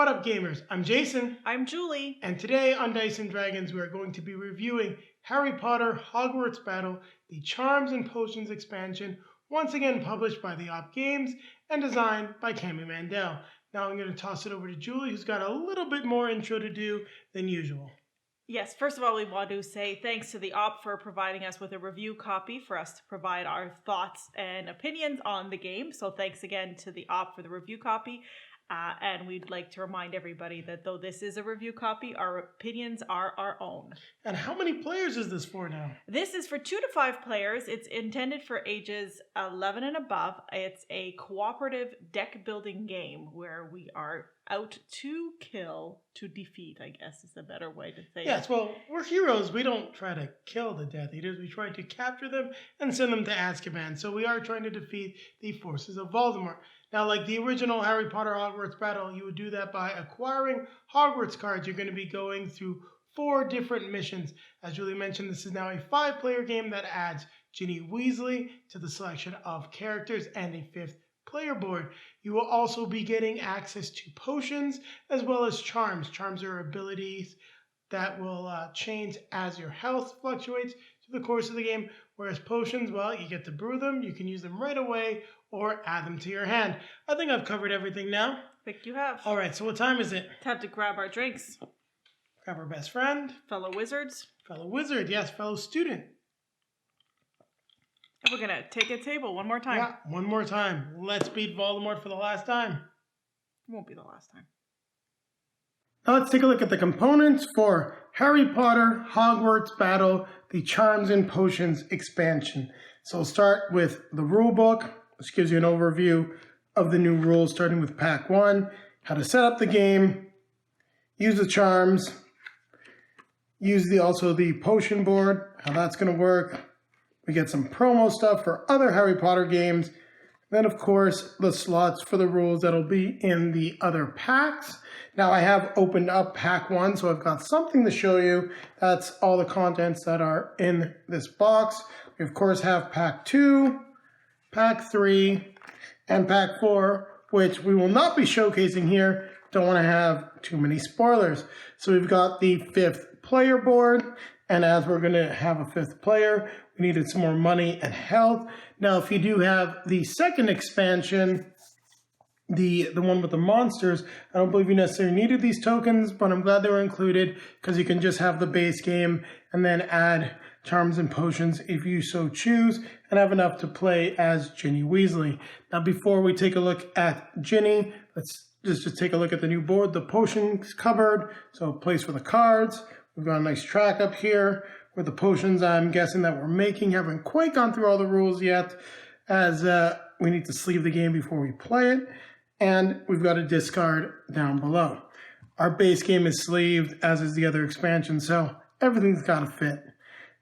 What up, gamers? I'm Jason. I'm Julie. And today on Dice & Dragons, we are going to be reviewing Harry Potter Hogwarts Battle, the Charms and Potions expansion, once again published by the Boardgames and designed by Kami Mandell. Now I'm going to toss it over to Julie, who's got a little bit more intro to do than usual. Yes, first of all, we want to say thanks to the Op for providing us with a review copy for us to provide our thoughts and opinions on the game. So thanks again to the Op for the review copy. And we'd like to remind everybody that though this is a review copy, our opinions are our own. And how many players is this for now? This is for 2 to 5 players. It's intended for ages 11 and above. It's a cooperative deck building game where we are out to kill, to defeat, I guess is a better way to say it. Yes, well, we're heroes. We don't try to kill the Death Eaters. We try to capture them and send them to Azkaban. So we are trying to defeat the forces of Voldemort. Now, like the original Harry Potter Hogwarts battle, you would do that by acquiring Hogwarts cards. You're going to be going through 4 different missions. As Julie mentioned, this is now a 5-player game that adds Ginny Weasley to the selection of characters and a 5th player board. You will also be getting access to potions as well as charms. Charms are abilities that will change as your health fluctuates through the course of the game, whereas potions, well, you get to brew them, you can use them right away, or add them to your hand. I think I've covered everything now. I think you have. All right, so what time is it? Time to grab our drinks. Grab our best friend. Fellow wizards. Fellow wizard, yes, fellow student. And we're going to take a table one more time. Yeah, one more time. Let's beat Voldemort for the last time. It won't be the last time. Now let's take a look at the components for Harry Potter Hogwarts Battle, the Charms and Potions expansion. So we'll start with the rule book, which gives you an overview of the new rules, starting with Pack 1, how to set up the game, use the charms, use also the potion board, how that's going to work. We get some promo stuff for other Harry Potter games. Then, of course, the slots for the rules that'll be in the other packs. Now, I have opened up Pack 1, so I've got something to show you. That's all the contents that are in this box. We, of course, have Pack 2, Pack 3, and Pack 4, which we will not be showcasing here. Don't want to have too many spoilers. So we've got the 5th player board, and as we're going to have a 5th player, we needed some more money and health. Now, if you do have the second expansion, the one with the monsters, I don't believe you necessarily needed these tokens, but I'm glad they were included because you can just have the base game and then add charms and potions if you so choose and have enough to play as Ginny Weasley. Now, before we take a look at Ginny, let's just take a look at the new board, the potions cupboard. So a place for the cards. We've got a nice track up here with the potions I'm guessing that we're making. Haven't quite gone through all the rules yet as we need to sleeve the game before we play it. And we've got a discard down below. Our base game is sleeved, as is the other expansion, so everything's got to fit.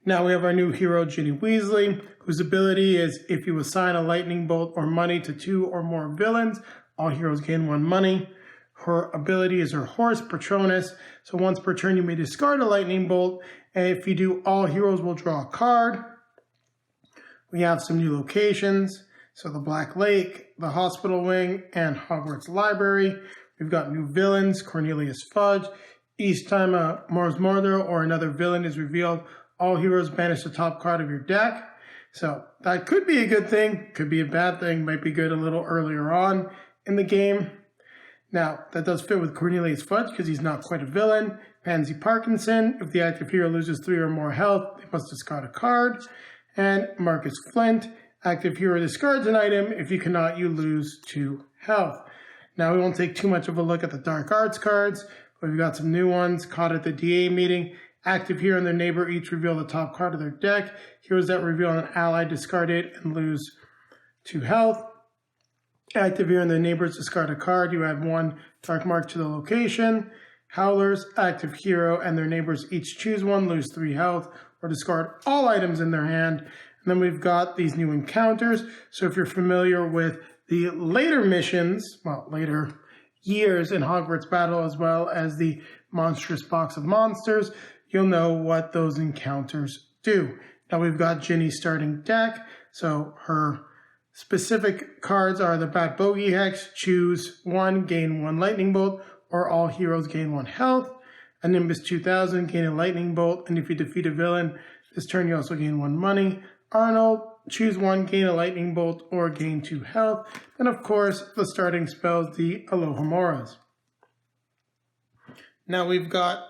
Now we have our new hero, Ginny Weasley, whose ability is if you assign a lightning bolt or money to 2 or more villains, all heroes gain 1 money. Her ability is her horse, Patronus, so once per turn you may discard a lightning bolt, and if you do, all heroes will draw a card. We have some new locations. So the Black Lake, the Hospital Wing, and Hogwarts Library. We've got new villains, Cornelius Fudge. Each time a Mars Mordor or another villain is revealed, all heroes banish the top card of your deck. So that could be a good thing, could be a bad thing, might be good a little earlier on in the game. Now, that does fit with Cornelius Fudge because he's not quite a villain. Pansy Parkinson, if the active hero loses 3 or more health, they must discard a card. And Marcus Flint, active hero discards an item. If you cannot, you lose 2 health. Now, we won't take too much of a look at the Dark Arts cards, but we've got some new ones caught at the DA meeting. Active hero and their neighbor each reveal the top card of their deck. Heroes that reveal an ally discard it and lose 2 health. Active hero and their neighbors discard a card. You add 1 dark mark to the location. Howlers, active hero and their neighbors each choose 1, lose 3 health, or discard all items in their hand. And then we've got these new encounters. So if you're familiar with the later missions, well, later years in Hogwarts Battle, as well as the monstrous box of monsters, you'll know what those encounters do. Now we've got Ginny's starting deck. So her specific cards are the Bat Bogey Hex, choose 1, gain 1 lightning bolt, or all heroes gain 1 health. A Nimbus 2000, gain a lightning bolt, and if you defeat a villain, this turn you also gain 1 money. Arnold, choose 1, gain a lightning bolt, or gain 2 health. And of course, the starting spells, the Alohamoras. Now we've got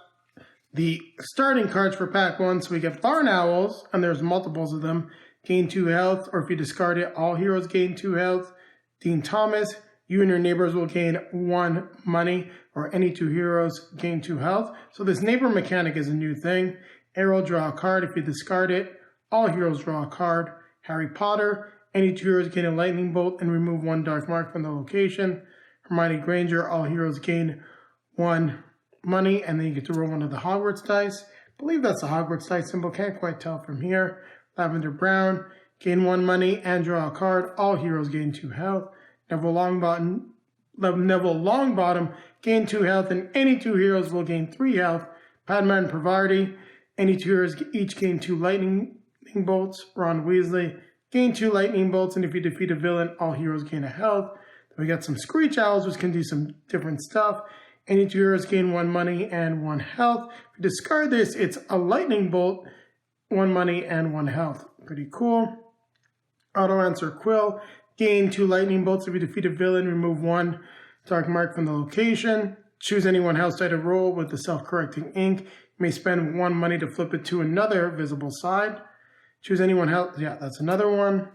the starting cards for pack 1. So we get Barn Owls, and there's multiples of them. Gain 2 health, or if you discard it, all heroes gain 2 health. Dean Thomas, you and your neighbors will gain 1 money, or any 2 heroes gain 2 health. So this neighbor mechanic is a new thing. Arrow, draw a card. If you discard it, all heroes draw a card. Harry Potter, any 2 heroes gain a lightning bolt and remove 1 dark mark from the location. Hermione Granger, all heroes gain 1 money, and then you get to roll one of the Hogwarts dice. I believe that's the Hogwarts dice symbol, can't quite tell from here. Lavender Brown, gain 1 money and draw a card. All heroes gain 2 health. Neville Longbottom, gain 2 health, and any 2 heroes will gain 3 health. Padma and Pravarti, any 2 heroes each gain 2 lightning bolts. Ron Weasley, gain 2 lightning bolts, and if you defeat a villain, all heroes gain a health. Then we got some Screech Owls, which can do some different stuff. Any 2 heroes gain 1 money and 1 health. If you discard this, it's a lightning bolt, 1 money and 1 health. Pretty cool. Auto Answer Quill, gain 2 lightning bolts. If you defeat a villain, remove 1 dark mark from the location. Choose any 1 house die to roll with the self-correcting ink. You may spend 1 money to flip it to another visible side. Choose any 1 health. Yeah, that's another one.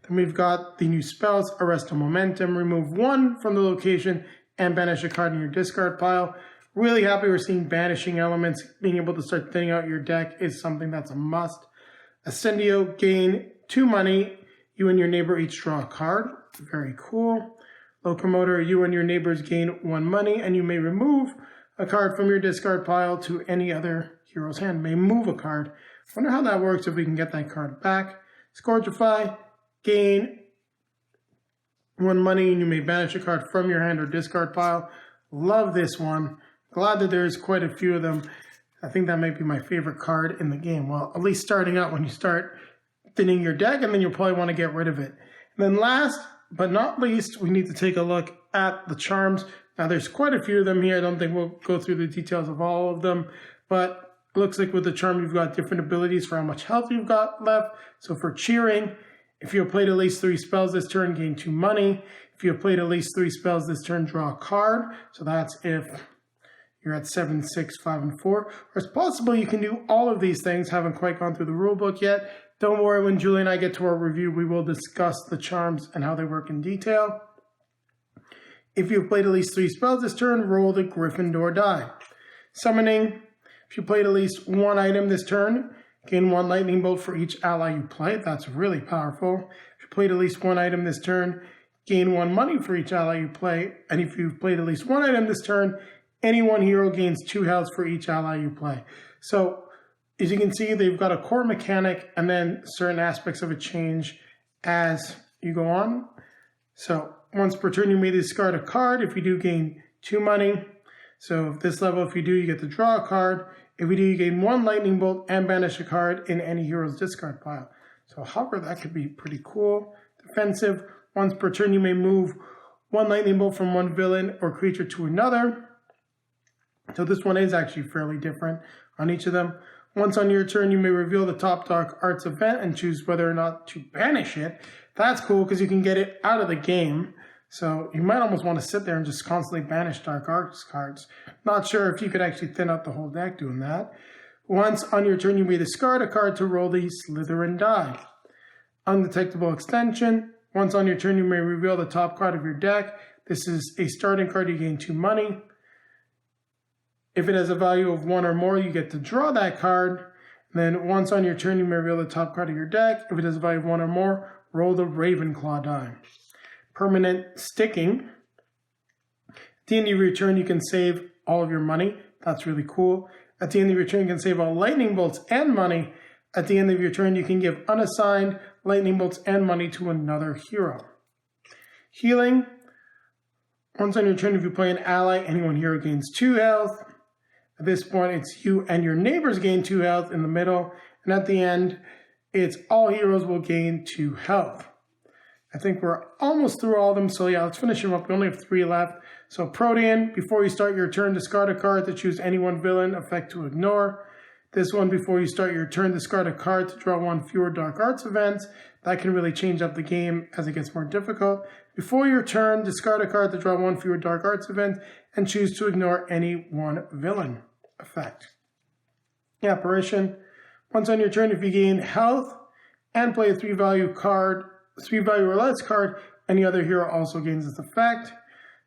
Then we've got the new spells, Arrest a Momentum. Remove 1 from the location and banish a card in your discard pile. Really happy we're seeing banishing elements. Being able to start thinning out your deck is something that's a must. Ascendio, gain 2 money. You and your neighbor each draw a card. Very cool. Locomotor, you and your neighbors gain 1 money, and you may remove a card from your discard pile to any other hero's hand. May move a card. Wonder how that works if we can get that card back. Scourgify, gain 1 money, and you may banish a card from your hand or discard pile. Love this one. Glad that there's quite a few of them. I think that might be my favorite card in the game. Well, at least starting out when you start thinning your deck, and then you'll probably want to get rid of it. And then last but not least, we need to take a look at the charms. Now, there's quite a few of them here. I don't think we'll go through the details of all of them, but it looks like with the charm, you've got different abilities for how much health you've got left. So for cheering, if you have played at least 3 spells this turn, gain 2 money. If you have played at least 3 spells this turn, draw a card. So that's if you're at 7, 6, 5, and 4. Or it's possible you can do all of these things. Haven't quite gone through the rule book yet. Don't worry, when Julie and I get to our review, we will discuss the charms and how they work in detail. If you've played at least 3 spells this turn, roll the Gryffindor die. Summoning, if you played at least 1 item this turn, gain 1 lightning bolt for each ally you play. That's really powerful. If you played at least 1 item this turn, gain 1 money for each ally you play. And if you've played at least 1 item this turn, any 1 hero gains 2 health for each ally you play. So, as you can see, they've got a core mechanic and then certain aspects of it change as you go on. So, once per turn, you may discard a card. If you do, gain 2 money. So, at this level, if you do, you get to draw a card. If you do, you gain 1 lightning bolt and banish a card in any hero's discard pile. So, however, that could be pretty cool. Defensive, once per turn, you may move 1 lightning bolt from 1 villain or creature to another. So this one is actually fairly different on each of them. Once on your turn, you may reveal the top dark arts event and choose whether or not to banish it. That's cool because you can get it out of the game. So you might almost want to sit there and just constantly banish dark arts cards. Not sure if you could actually thin out the whole deck doing that. Once on your turn, you may discard a card to roll the Slytherin die. Undetectable extension. Once on your turn, you may reveal the top card of your deck. This is a starting card. You gain 2 money. If it has a value of 1 or more, you get to draw that card. Then once on your turn, you may reveal the top card of your deck. If it has a value of 1 or more, roll the Ravenclaw die. Permanent sticking. At the end of your turn, you can save all of your money. That's really cool. At the end of your turn, you can save all lightning bolts and money. At the end of your turn, you can give unassigned lightning bolts and money to another hero. Healing. Once on your turn, if you play an ally, any 1 hero gains 2 health. At this point, it's you and your neighbors gain 2 health in the middle. And at the end, it's all heroes will gain 2 health. I think we're almost through all of them. So yeah, let's finish them up. We only have 3 left. So Protean, before you start your turn, discard a card to choose any one villain effect to ignore. This one, before you start your turn, discard a card to draw one fewer Dark Arts events. That can really change up the game as it gets more difficult. Before your turn, discard a card to draw one fewer Dark Arts events and choose to ignore any one villain effect. Apparition. Once on your turn, if you gain health and play a 3-value card, 3-value or less card, any other hero also gains this effect.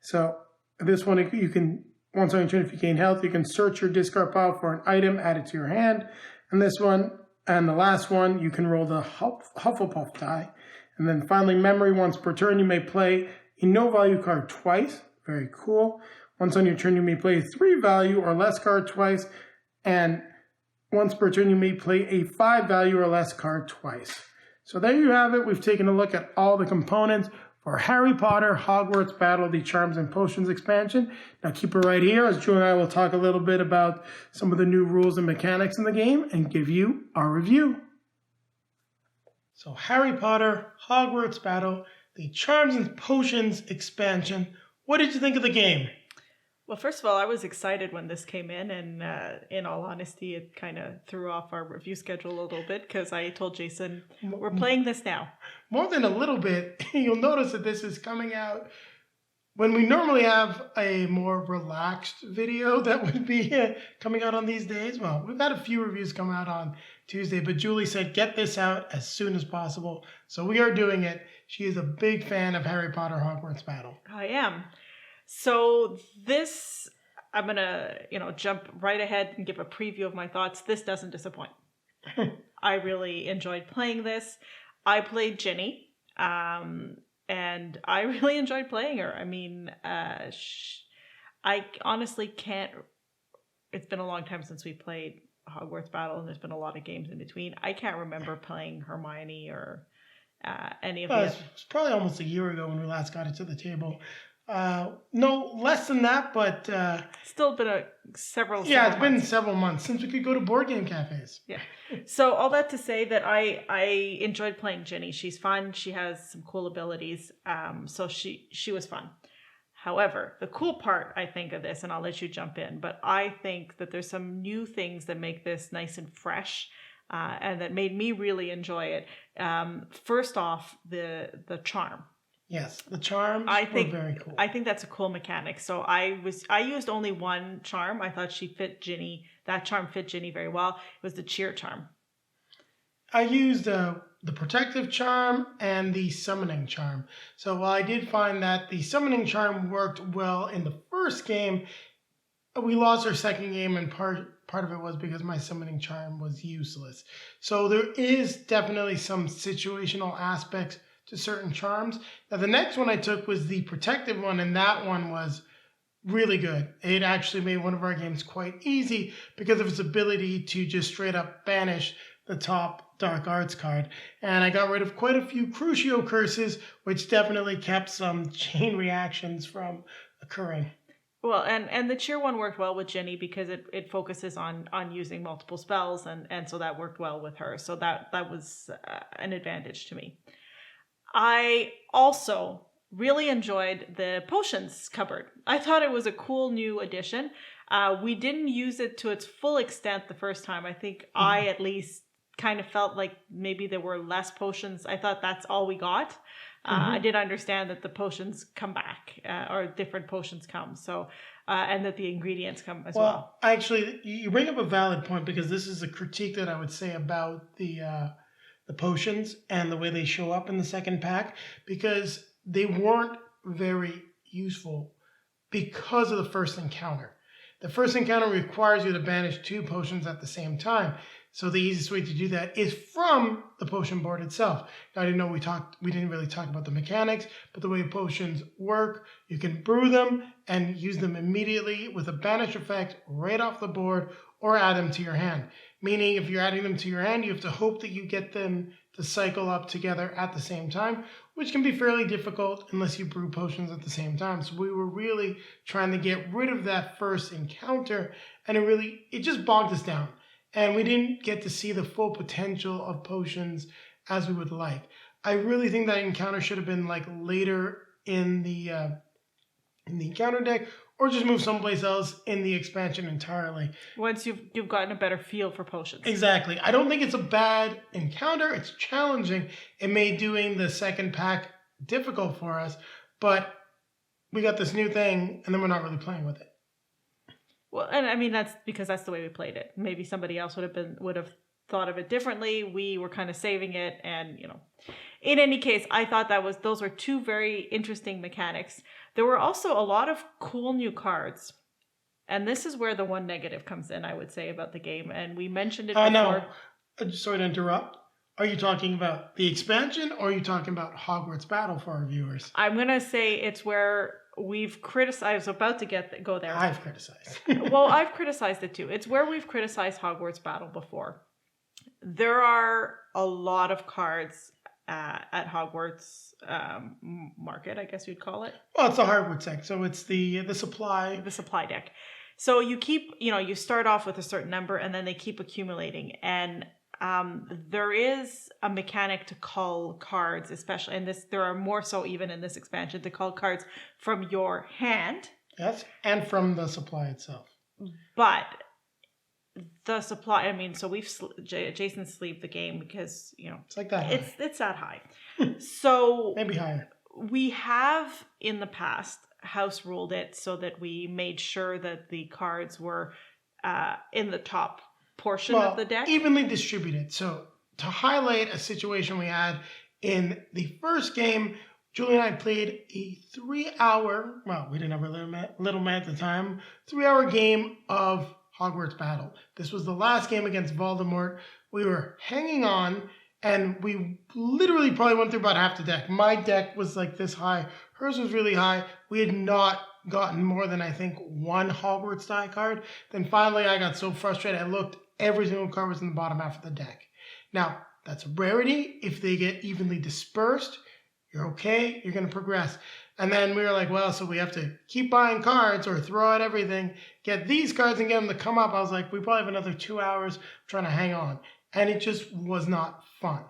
So this one, you can, once on your turn, if you gain health, you can search your discard pile for an item added to your hand. And this one, and the last one, you can roll the Hufflepuff die. And then finally, memory. Once per turn, you may play a no-value card twice. Very cool. Once on your turn, you may play a 3-value or less card twice. And once per turn, you may play a 5-value or less card twice. So there you have it. We've taken a look at all the components for Harry Potter Hogwarts Battle, the Charms and Potions expansion. Now keep it right here as Drew and I will talk a little bit about some of the new rules and mechanics in the game and give you our review. So Harry Potter Hogwarts Battle, the Charms and Potions expansion. What did you think of the game? Well, first of all, I was excited when this came in, and in all honesty, it kind of threw off our review schedule a little bit because I told Jason, we're playing this now. More than a little bit. You'll notice that this is coming out when we normally have a more relaxed video that would be coming out on these days. Well, we've had a few reviews come out on Tuesday, but Julie said, get this out as soon as possible. So we are doing it. She is a big fan of Harry Potter Hogwarts Battle. I am. So this, I'm going to, jump right ahead and give a preview of my thoughts. This doesn't disappoint. I really enjoyed playing this. I played Ginny, and I really enjoyed playing her. I mean, I honestly can't, it's been a long time since we played Hogwarts Battle, and there's been a lot of games in between. I can't remember playing Hermione or any of the... It's probably almost a year ago when we last got it to the table. No, less than that, but still been several it's been several months since we could go to board game cafes. Yeah. So all that to say that I enjoyed playing Ginny. She's fun. She has some cool abilities. So she was fun. However, the cool part, I think, of this, and I'll let you jump in, but I think that there's some new things that make this nice and fresh, and that made me really enjoy it. First off, the charm. Yes, the charms were very cool. I think that's a cool mechanic. So I used only one charm. I thought she fit Ginny. That charm fit Ginny very well. It was the cheer charm. I used the protective charm and the summoning charm. So while I did find that the summoning charm worked well in the first game, we lost our second game, and part of it was because my summoning charm was useless. So there is definitely some situational aspects to certain charms. Now the next one I took was the protective one, and that one was really good. It actually made one of our games quite easy because of its ability to just straight up banish the top Dark Arts card. And I got rid of quite a few Crucio curses, which definitely kept some chain reactions from occurring. Well, and the cheer one worked well with Ginny because it focuses on using multiple spells, and so that worked well with her. So that was an advantage to me. I also really enjoyed the potions cupboard. I thought it was a cool new addition. We didn't use it to its full extent the first time. I think I at least kind of felt like maybe there were less potions. I thought that's all we got. I did understand that the potions come back, or different potions come. So, and that the ingredients come as well. Well, actually, you bring up a valid point, because this is a critique that I would say about the potions and the way they show up in the second pack, because they weren't very useful because of the first encounter. The first encounter requires you to banish 2 potions at the same time. So the easiest way to do that is from the potion board itself. Now, I didn't know we didn't really talk about the mechanics, but the way potions work, you can brew them and use them immediately with a banish effect right off the board, or add them to your hand. Meaning, if you're adding them to your hand, you have to hope that you get them to cycle up together at the same time, which can be fairly difficult unless you brew potions at the same time. So we were really trying to get rid of that first encounter, and it just bogged us down. And we didn't get to see the full potential of potions as we would like. I really think that encounter should have been like later in the in the encounter deck, or just move someplace else in the expansion entirely. Once you've gotten a better feel for potions. Exactly. I don't think it's a bad encounter. It's challenging. It made doing the second pack difficult for us, but we got this new thing, and then we're not really playing with it. Well, and I mean that's because that's the way we played it. Maybe somebody else would have thought of it differently. We were kind of saving it, and in any case, I thought those were two very interesting mechanics. There were also a lot of cool new cards, and this is where the one negative comes in, I would say, about the game. And we mentioned it before. No, sorry to interrupt. Are you talking about the expansion, or are you talking about Hogwarts Battle for our viewers? I'm gonna say it's where we've criticized. I was about to go there. I've criticized. Well, I've criticized it too. It's where we've criticized Hogwarts Battle before. There are a lot of cards at Hogwarts market, I guess you'd call it. Well, it's the hardwood deck, so it's the supply. The supply deck. So you keep, you start off with a certain number, and then they keep accumulating. And there is a mechanic to cull cards, especially, and there are more so even in this expansion, to cull cards from your hand. Yes, and from the supply itself. But the supply, so Jason sleeved the game because, it's like that high. It's that high. So maybe higher. We have in the past house ruled it so that we made sure that the cards were in the top portion of the deck. Evenly distributed. So to highlight a situation we had in the first game, Julie and I played a 3-hour, we didn't have a little man at the time, 3-hour game of Hogwarts Battle. This was the last game against Voldemort. We were hanging on, and we literally probably went through about half the deck. My deck was like this high. Hers was really high. We had not gotten more than, I think, one Hogwarts die card. Then finally, I got so frustrated, I looked, every single card was in the bottom half of the deck. Now, that's a rarity. If they get evenly dispersed, you're okay, you're going to progress. And then we were like, so we have to keep buying cards or throw out everything, get these cards and get them to come up. I was like, we probably have another 2 hours trying to hang on. And it just was not fun.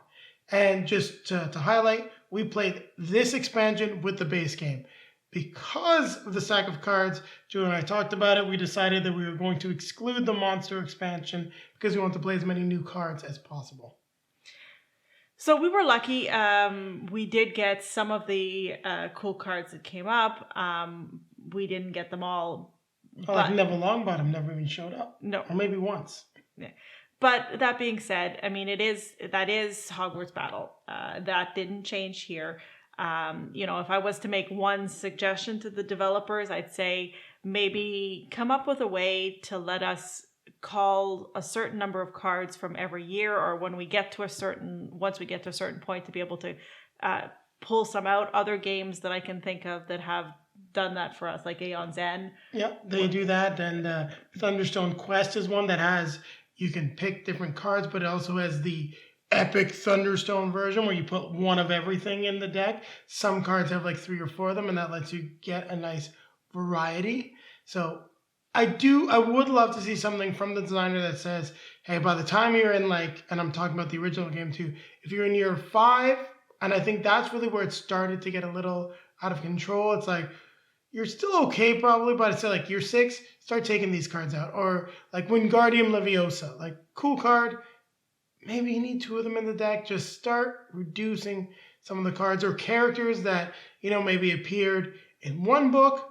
And just to highlight, we played this expansion with the base game. Because of the stack of cards, Julie and I talked about it, we decided that we were going to exclude the monster expansion because we want to play as many new cards as possible. So we were lucky. We did get some of the cool cards that came up. We didn't get them all. Like Neville Longbottom never even showed up. No. Or maybe once. Yeah. But that being said, that is Hogwarts Battle. That didn't change here. If I was to make one suggestion to the developers, I'd say maybe come up with a way to let us call a certain number of cards from every year, or once we get to a certain point, to be able to pull some out. Other games that I can think of that have done that for us, like Aeon's End. Yeah, they do that. And Thunderstone Quest is one that has, you can pick different cards, but it also has the epic Thunderstone version where you put one of everything in the deck. Some cards have like 3 or 4 of them, and that lets you get a nice variety. So I would love to see something from the designer that says, hey, by the time you're in and I'm talking about the original game too, if you're in year 5, and I think that's really where it started to get a little out of control. It's like, you're still okay probably, but it's like year 6, start taking these cards out. Or like Wingardium Leviosa, like cool card, maybe you need 2 of them in the deck. Just start reducing some of the cards or characters that, maybe appeared in one book,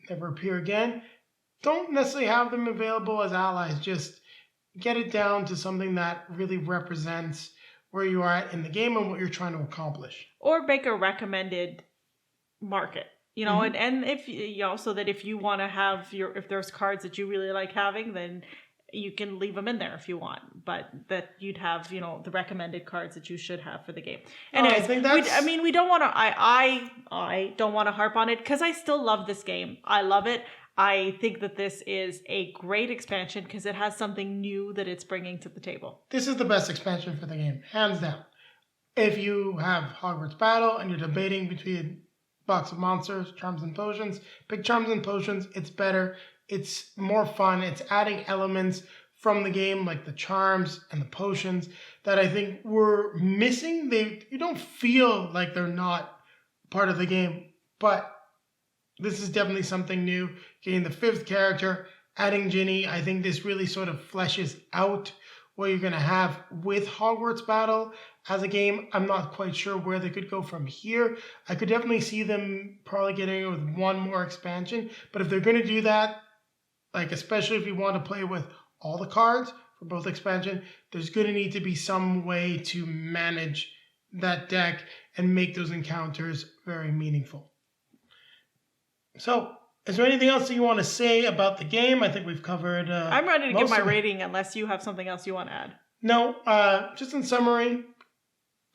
never appear again. Don't necessarily have them available as allies. Just get it down to something that really represents where you are at in the game and what you're trying to accomplish. Or make a recommended market. And if so that if you want to have if there's cards that you really like having, then you can leave them in there if you want, but that you'd have the recommended cards that you should have for the game. Anyways, I think that's... we don't want to. I don't want to harp on it because I still love this game. I love it. I think that this is a great expansion because it has something new that it's bringing to the table. This is the best expansion for the game, hands down. If you have Hogwarts Battle and you're debating between Box of Monsters, Charms and Potions, pick Charms and Potions. It's better. It's more fun. It's adding elements from the game like the charms and the potions that I think we're missing. You don't feel like they're not part of the game, but this is definitely something new. Getting the 5th character, adding Ginny, I think this really sort of fleshes out what you're going to have with Hogwarts Battle as a game. I'm not quite sure where they could go from here. I could definitely see them probably getting it with one more expansion. But if they're going to do that, like especially if you want to play with all the cards for both expansion, there's going to need to be some way to manage that deck and make those encounters very meaningful. So, is there anything else that you want to say about the game? I think we've covered. I'm ready to give my rating unless you have something else you want to add. No, just in summary,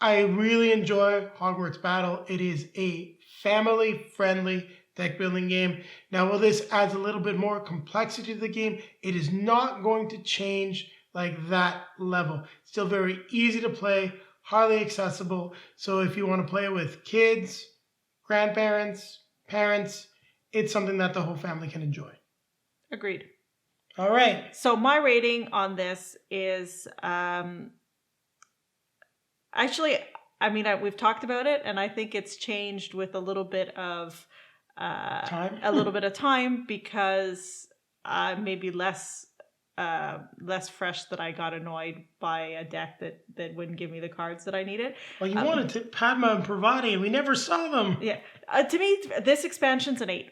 I really enjoy Hogwarts Battle. It is a family-friendly deck building game. Now, while this adds a little bit more complexity to the game, it is not going to change like that level. Still very easy to play, highly accessible. So if you want to play with kids, grandparents, parents, it's something that the whole family can enjoy. Agreed. All right. So my rating on this is actually, I mean, we've talked about it, and I think it's changed with a little bit of time. A little bit of time, because maybe less fresh that I got annoyed by a deck that wouldn't give me the cards that I needed. Well, you wanted to Padma and Pravati, and we never saw them. Yeah. To me, this expansion's an 8.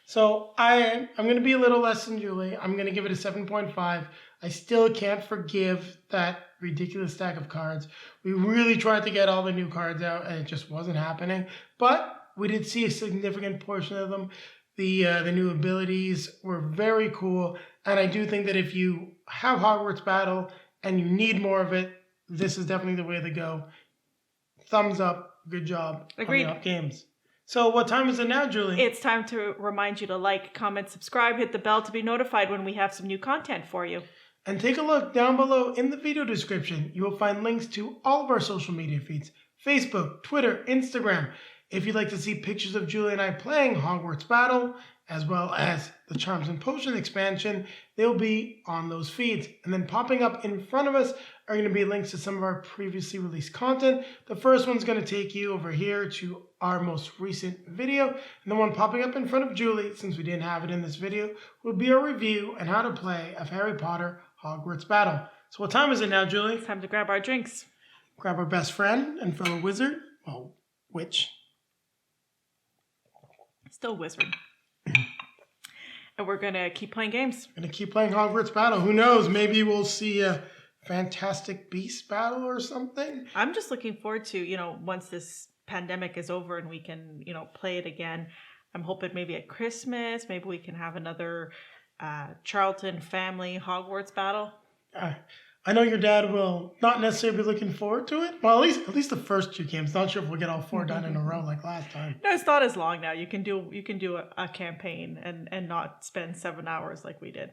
So I'm going to be a little less than Julie. I'm going to give it a 7.5. I still can't forgive that ridiculous stack of cards. We really tried to get all the new cards out, and it just wasn't happening. But we did see a significant portion of them. The new abilities were very cool, and I do think that if you have Hogwarts Battle and you need more of it, this is definitely the way to go. Thumbs up. Good job. Agreed. On the games. So what time is it now, Julie? It's time to remind you to like, comment, subscribe, hit the bell to be notified when we have some new content for you. And take a look down below in the video description. You will find links to all of our social media feeds: Facebook, Twitter, Instagram. If you'd like to see pictures of Julie and I playing Hogwarts Battle, as well as the Charms and Potions expansion, they'll be on those feeds. And then popping up in front of us are going to be links to some of our previously released content. The first one's going to take you over here to our most recent video. And the one popping up in front of Julie, since we didn't have it in this video, will be a review and how to play of Harry Potter Hogwarts Battle. So what time is it now, Julie? It's time to grab our drinks. Grab our best friend and fellow wizard. Well, witch. Still wizard. And we're going to keep playing games. Going to keep playing Hogwarts Battle. Who knows? Maybe we'll see a Fantastic Beast battle or something. I'm just looking forward to, once this pandemic is over and we can, play it again. I'm hoping maybe at Christmas, maybe we can have another Charlton family Hogwarts battle. I know your dad will not necessarily be looking forward to it. Well, at least the first 2 games. Not sure if we'll get all 4 done in a row like last time. No, it's not as long now. You can do a campaign and not spend 7 hours like we did.